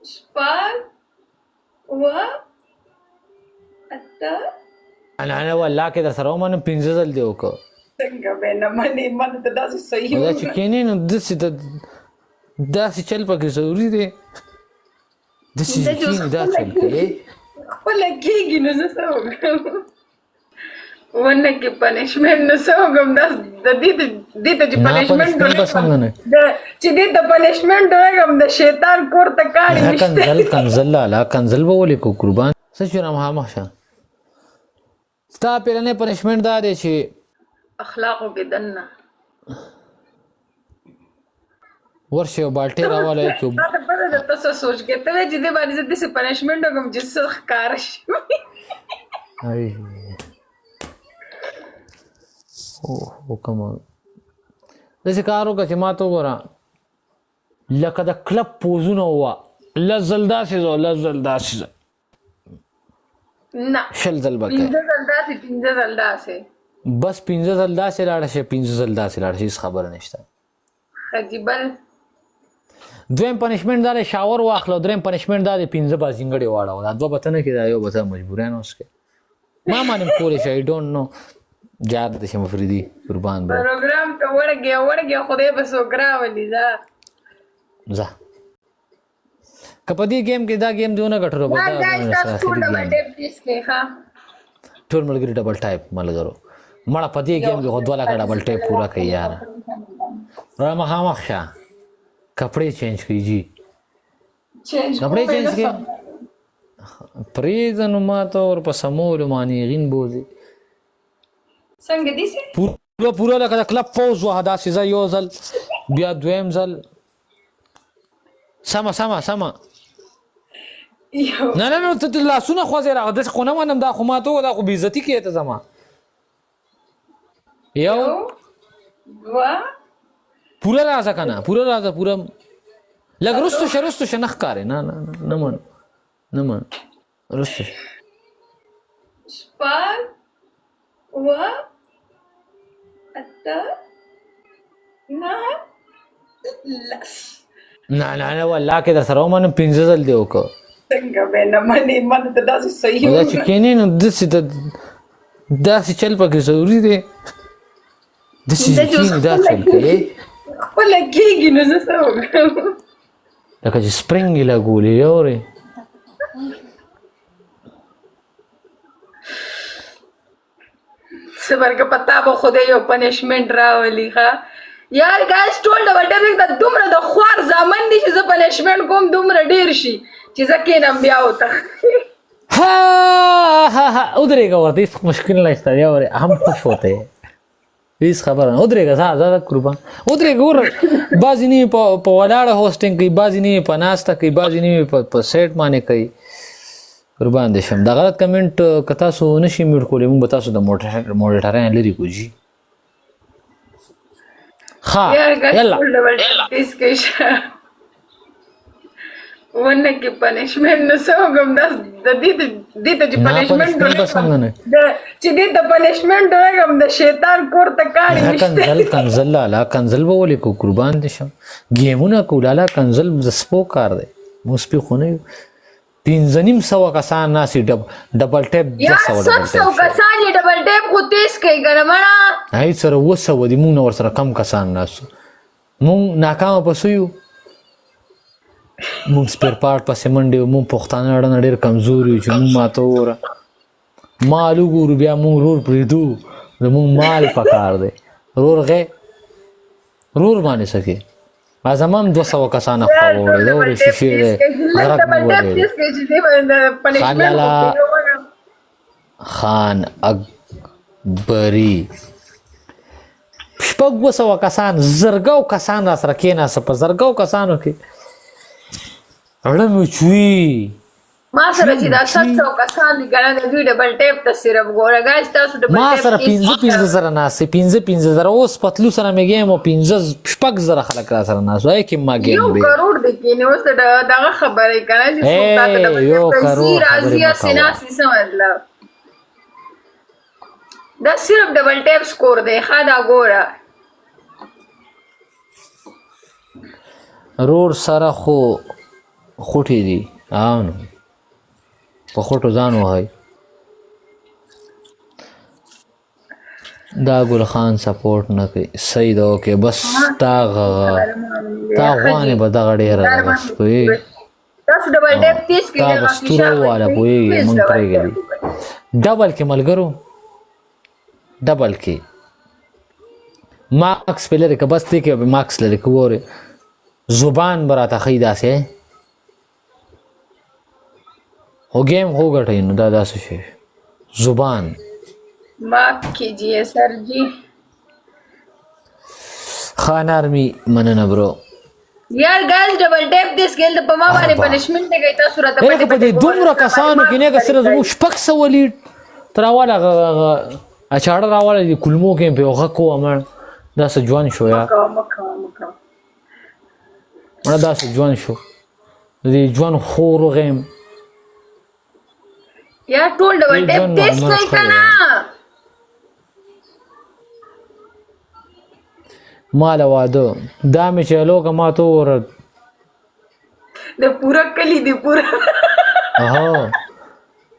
شپږ اووه اته انا والله کې در سره ومنم 15 ځل دی وکړه څنګه به نه منې من ته داسې صحیح دا چې کینې نو داسې چل پکې ضروري دی داسې کینې دا چل کوي خپله کېږي نو زه څه وکړم ونه کې پنشمنټ نو څه وکړم دا د دې ته چې پنشمنټ چې دې ته پنشمنټ ورکړم د شیطان کور ته کاڼي نشته کنزل لالا کنزل به ولې کو قربان څه شو نه مخامخ شه ستا پیرنې پنشمنټ دا دی چې اخلاقو کې دننه ورشه یو بالټې راوالی کړو ما ته پته ده ته څه سوچ کې ته وایې چې دې باندې زه داسې پنشمنټ وکړم چې څه ښکاره شي وکړم داسې کار وکړه چې ما ته وګوره لکه د کلب پوزونه ووه لس ځل داسې ځه لس ځل داسې ځه نه شل ځل به کوې 15 ځل داسې 15 ځل داسې بس 15 ځل داسې لاړه شي 15 ځل داسې لاړه شي هېڅ خبره نشته خجیبل دویم پنشمنټ دا دی شاور واخله دریم پنشمنټ دا دی 15 بازینګړې واړوه دا دوه به ته نه کړې دا یو به ته مجبوریان اوس کې ما مانم کولی شي آی ډونټ نو جار د شم فریدي قربان بر پروګرام ته وړګې خدای به څوک راولي ځه که په دې ګیم کې دا ګیم دیونه ګټلو به ټول ملګري ډبل ټایپ ملګرو مړه په دې ګیم کې خو 2 لکه ډبل ټایپ پوره کوي یاره را مخامخ شه کپڑے چینج کړي جی کپڑے چینج کړي پریزن ما ته ور په سمول مانی غین بوزي څنګه دي سي پورا لکه کلب پوز وه داسې ځه یو ځل بیا دویم ځل سمه نه ته لاسونه خوځې راغه داسې خو نه منم دا خو ما ته دا خو بېعزتي کوې ته زما یو دوه پوره راځه که نه پوره راځه پوره لږ رستو شه نه ښکارې نه من رستو شه شپږ اووه اته نهه لس نه والله کې در سره ومنم 15 ځل دی وکړه څنګه به نه منې من ته داسې صحیح دا چې کینې نو داسې چل پکې ضروري دی داسې کینې دا چل کوي خپله کېږي نو زه څه وکړم لکه چې سپرینګ یې لګولې یورې صبر که پتا به خدای یو پنشمنټ راولي ښه یار ګایز ټول ډبل ټیپینګ د دومره د خوار زامن دي چې زه پنشمنټ کوم دومره ډېر شي چې زه کېنم بیا ورته ها ودرېږه ورته هېڅ مشکل نشته یورې هم خوش ہوتے ہیں هېڅ خبره نه ودرېږه ځه قربان ودرېږه ګوره بعضې نوي په ولاړه هوسټینګ کوي بعضې نوي په ناسته کوي بعضې نوي په سیټ باندې کوي قربان دې شم دا غلط کمنټ که تاسو نشئ میوټ کولی موږ به تاسو د موډریټران لرې کړو جي ښه یلا ونه کې پنشمنټ نو څه وکړم دا د دې ته چې پنشمنټ چې دې ته پنشمنټ ورکړم د شیطان کور ته کاڼي نشته کنزل لالا کنزل به ولې کو قربان دې شم ګیمونه کو لالا کنزل د سپو کار دی موږ سپي خو نه یو 500 کسان ناسي ډبل ټیپ 700 کسان یې ډبل ټیپ خو تیز کوي کنه مړه هی سره 200 دي موږ ور سره کم کسان ناسو موږ ناکامه پسو یو موږ سپیر پارټ پسې منډې موږ پښتانه اړه ډېر کمزوري یو چې موږ ماته وګوره مال وګورو بیا موږ رور پرېږدو زموږ مال پکار دی رور باندې سکې زما هم 200 کسانه خوا وړی دا ورې شیشې دی غرق مې وړی خان اکبري 200 کسان زرګو کسان را سره کېناسته په زرګو کسانو کې اړه مې چوي ما سره چې دا 700 کسان دي کنه د دوی ډبل ټیپ ته صرف ګوره ګایز تاسو ډبل ټیپ ما سره 15 زره ناسي 15 زره اوس پتلو سره مې ګیم او 15 زره خلک را سره ناسو اې کې ما ګیم به 1 کروڑ دی کې نو څه دغه خبره کنه چې څوک تاسو ډبل ټیپ راځي سیناسي سمجھلا دا صرف ډبل ټیپ سکور دی خدا ګوره رور سره خو خوټې دي نو په خوټو ځان وهئ دا ګل خان سپورټ نه کوي صحیح ده اوکې بس تا غوانې به دغه ډېره ده بس پوهېږي تاسو ډبل ټیپ تیز کړئ تا به ستورو والا پوهېږي مونږ پرېږدي ډبل کې ملګرو ډبل کې مارکس په لري که بس دی کې به مارکس لري که وګورې زبان به راته ښایي داسې خو ګیم خو ګټئ نو دا داسې شی زبان माफ कीजिए सर जी خان آرمی مننه برو यार गाइस डबल टैप दिस खेल ته په ما باندې پنشمنت دی گئی تاسو راته په دې دومره کسانو کې نه کسره زموږ شپږ سوه لیډ تر راواله اچاړه راواله دي کلمو کې په هغه کو امر داسې ځوان شو یا مړه داسې ځوان شو دې ځوان خور غیم यार ټول ډبل ټیپ تیز کوي کنه مال واده دا مې چې لوګه ما ته ور د پورا کلی دی پورا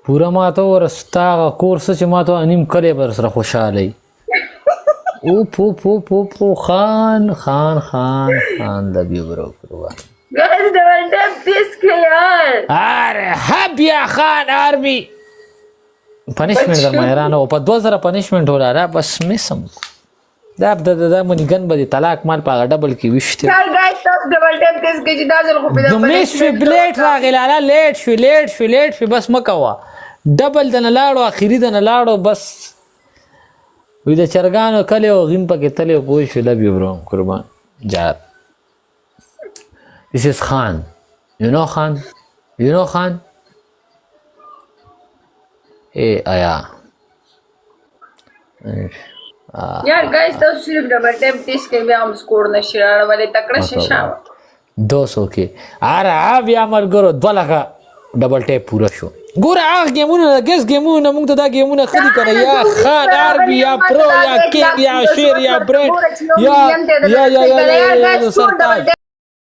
پورا ما ته ور ستا کورس چې ما ته انیم کلی بر سره خوشاله او پو خان د بیو برو गाइस डबल टैप दिस के यार اره حب یا خان آرمی پنیشمنت در مهرانه او په 2000 پنیشمنت ولاله بس مسم دا مونږ ګن به طلاق مال په ډبل کې وشته यार गाइस تاسو ډبل ټیپ دیس کې چې دا ځل خو په د میس بلیټ راغلاله لیټ شو بس مکوا ډبل د نه لاړو اخیری د نه لاړو بس وې د چرګانو کله او غیم پکې تله کوی شو لبي برو قربان جار This is Khan. You know Khan? Hey, Aya. यार गाइस तब सिर्फ डबल टैप दिस के भी हम स्कोर नशि रावले तकड़ा शिशा 200 के अरे بیا مرګرو 2 لک ډبل ټیپ پورا شو ګوره هغه گیمونه ګس گیمونه موږ ته دا گیمونه خدي کړی یا خان آربی یا پرو یا کینګ یا شیر یا برند یا سرتاج